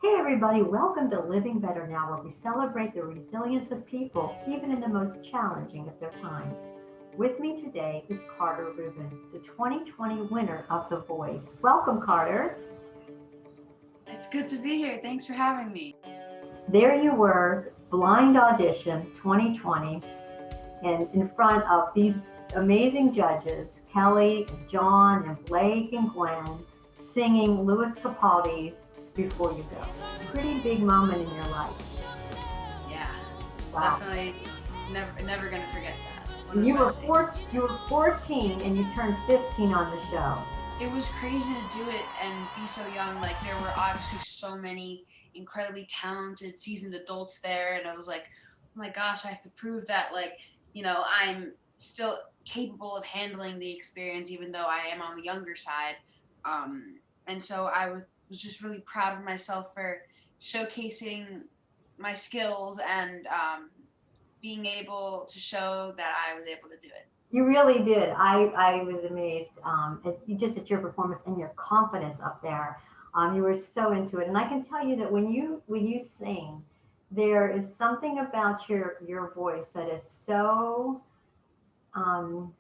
Hey everybody, welcome to Living Better Now, where we celebrate the resilience of people, even in the most challenging of their times. With me today is Carter Rubin, the 2020 winner of The Voice. Welcome, Carter. It's good to be here. Thanks for having me. There you were, blind audition 2020, and in front of these amazing judges, Kelly, and John, and Blake, and Gwen, singing Louis Capaldi's Before You Go. Pretty big moment in your life. Yeah, Wow. definitely never gonna forget that. One of And the you were best things. four, you were 14 and you turned 15 on the show. It was crazy to do it and be so young. Like there were obviously so many incredibly talented, seasoned adults there, and I was like, oh my gosh, I have to prove that I'm still capable of handling the experience, even though I am on the younger side. And so I was just really proud of myself for showcasing my skills and being able to show that I was able to do it. You really did. I was amazed at your performance and your confidence up there. You were so into it, and I can tell you that when you sing, there is something about your voice that is so um,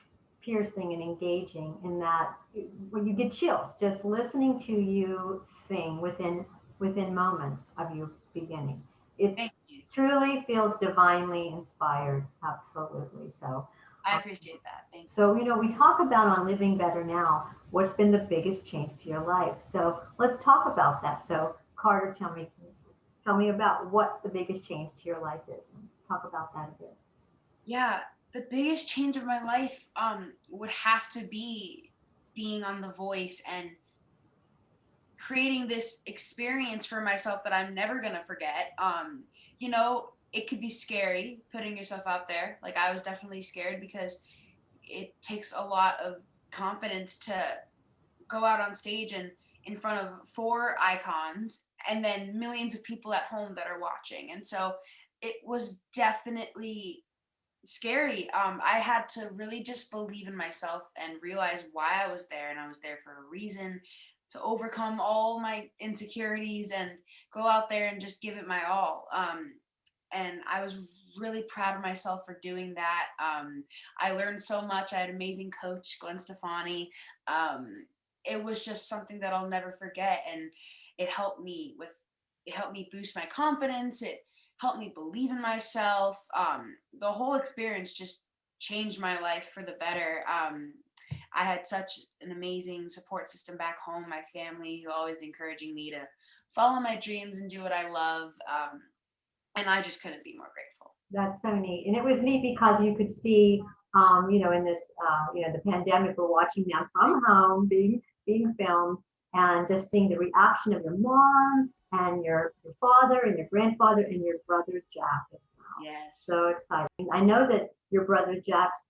piercing and engaging. In that, when you get chills just listening to you sing within moments of you beginning. It's Thank you. truly feels divinely inspired. Absolutely. So, I appreciate that. Thank you. we talk about on Living Better Now what's been the biggest change to your life. So let's talk about that. So Carter, tell me about what the biggest change to your life is, and talk about that a bit. Yeah, the biggest change of my life would have to be being on The Voice and creating this experience for myself that I'm never gonna forget. It could be scary putting yourself out there. Like I was definitely scared because it takes a lot of confidence to go out on stage and in front of four icons and then millions of people at home that are watching. And so it was definitely scary. I had to really just believe in myself and realize why I was there, and I was there for a reason to overcome all my insecurities and go out there and just give it my all. And I was really proud of myself for doing that. I learned so much. I had an amazing coach, Gwen Stefani. It was just something that I'll never forget, and it helped me with it helped me boost my confidence. It helped me believe in myself. The whole experience just changed my life for the better. I had such an amazing support system back home, my family, who always encouraging me to follow my dreams and do what I love. And I just couldn't be more grateful. That's so neat. And it was neat because you could see, in this, the pandemic, we're watching now from home being filmed, and just seeing the reaction of your mom and your father and your grandfather and your brother Jack as well. So Yes. exciting. I know that your brother Jack's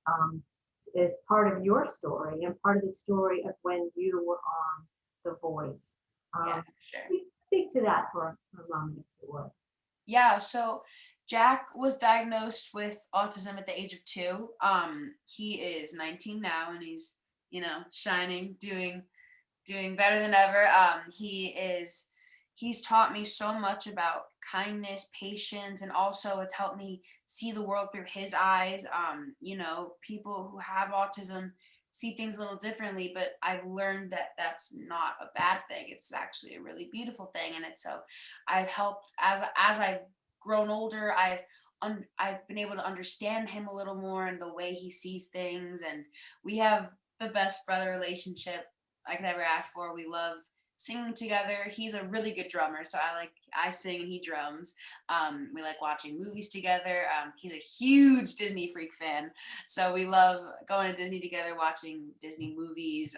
is part of your story and part of the story of when you were on The Voice. Yeah, Um, sure. speak to that for a moment, if you would. Yeah, so Jack was diagnosed with autism at the age of 2. He is 19 now and he's, shining, doing better than ever. He's taught me so much about kindness, patience, and also it's helped me see the world through his eyes. People who have autism see things a little differently, but I've learned that that's not a bad thing. It's actually a really beautiful thing, and it's so I've helped as I've grown older. I've been able to understand him a little more and the way he sees things, and we have the best brother relationship I could ever ask for. We love singing together. He's a really good drummer, so I sing and he drums. We like watching movies together. He's a huge Disney freak fan, so we love going to Disney together, watching Disney movies,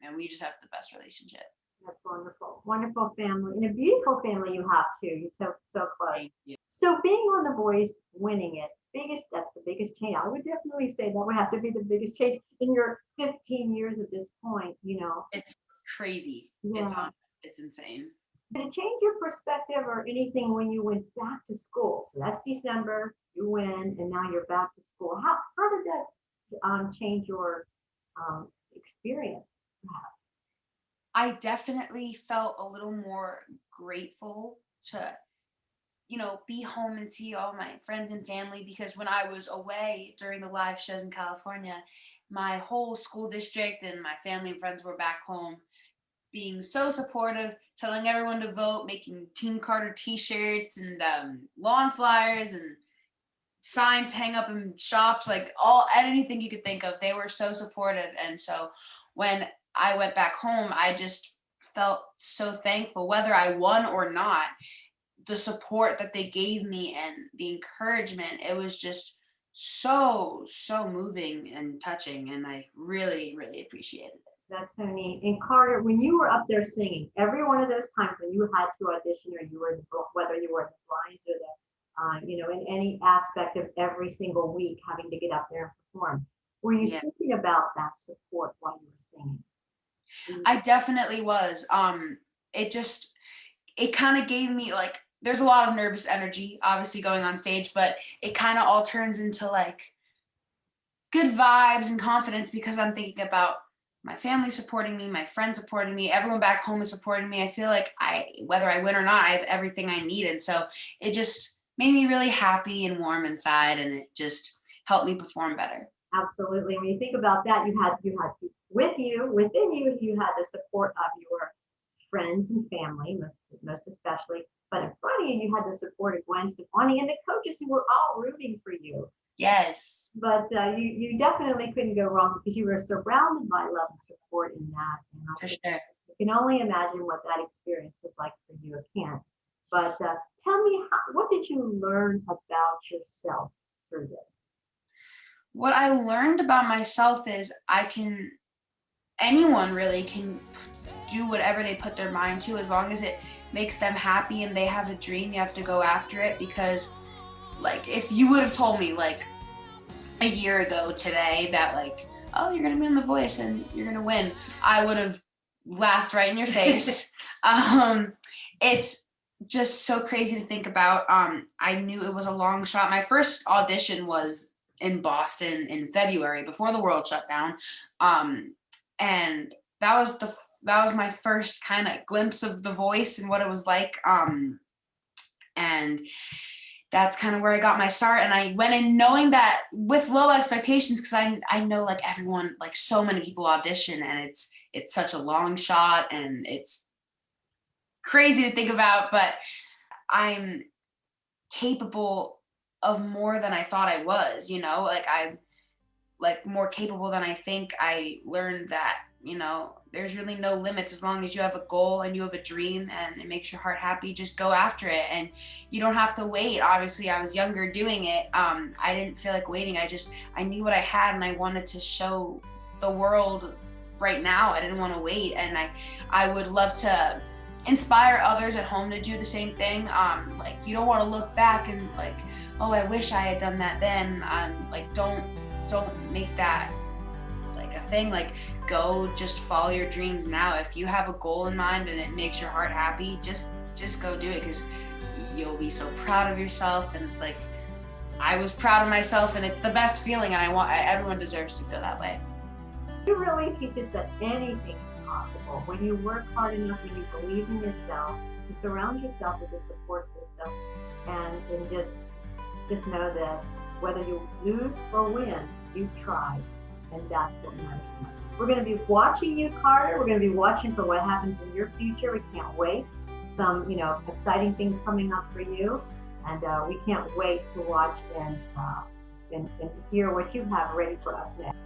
and we just have the best relationship. That's wonderful. Wonderful family. And a beautiful family you have too. You're so close. Thank you. So being on The Voice, winning it, that's the biggest change. I would definitely say that would have to be the biggest change in your 15 years at this point. It's crazy. Yeah. It's insane. Did it change your perspective or anything when you went back to school? So that's December, you win, and now you're back to school. How did that change your experience, perhaps? I definitely felt a little more grateful to, be home and see all my friends and family, because when I was away during the live shows in California, my whole school district and my family and friends were back home being so supportive, telling everyone to vote, making Team Carter t-shirts and lawn flyers and signs to hang up in shops, like all anything you could think of. They were so supportive. And so when I went back home, I just felt so thankful, whether I won or not, the support that they gave me and the encouragement. It was just so, so moving and touching. And I really, really appreciated it. That's so neat. And Carter, when you were up there singing, every one of those times when you had to audition, or you were whether you were in the lines or in any aspect of every single week having to get up there and perform, were you Yeah, thinking about that support while you were singing? I definitely was. It kind of gave me like, there's a lot of nervous energy obviously going on stage, but it kind of all turns into like good vibes and confidence, because I'm thinking about my family supporting me, my friends supporting me, everyone back home is supporting me. I feel like whether I win or not, I have everything I need. And so it just made me really happy and warm inside, and it just helped me perform better. Absolutely. When you think about that, you had within you, you had the support of your friends and family, most especially. But in front of you, you had the support of Gwen Stefani and the coaches who were all rooting for you. Yes. But you definitely couldn't go wrong because you were surrounded by love and support in that. And I For think sure. you can only imagine what that experience was like for you. I can't. But tell me, what did you learn about yourself through this? What I learned about myself is anyone really can do whatever they put their mind to, as long as it makes them happy and they have a dream. You have to go after it, because like if you would have told me like a year ago today that like, oh, you're gonna be on The Voice and you're gonna win, I would have laughed right in your face. It's just so crazy to think about. I knew it was a long shot. My first audition was in Boston in February before the world shut down. And that was my first kind of glimpse of The Voice and what it was like. And that's kind of where I got my start. And I went in knowing that with low expectations, because I know like everyone, like so many people audition, and it's such a long shot and it's crazy to think about, but I'm capable of more than I thought I was, like I'm like more capable than I think. I learned that, there's really no limits as long as you have a goal and you have a dream and it makes your heart happy. Just go after it, and you don't have to wait. Obviously, I was younger doing it. I didn't feel like waiting. I knew what I had, and I wanted to show the world right now. I didn't want to wait, and I would love to inspire others at home to do the same thing. Like you don't want to look back and like, oh, I wish I had done that then. Like don't make that like a thing. Like go just follow your dreams now. If you have a goal in mind and it makes your heart happy, just go do it, because you'll be so proud of yourself. And it's like, I was proud of myself, and it's the best feeling, and everyone deserves to feel that way. You really teach us that anything's possible when you work hard enough, when you believe in yourself, you surround yourself with a support system, and just know that whether you lose or win, you've tried, and that's what matters most. We're going to be watching you, Carter. We're going to be watching for what happens in your future. We can't wait. Some, exciting things coming up for you, and we can't wait to watch and hear what you have ready for us next.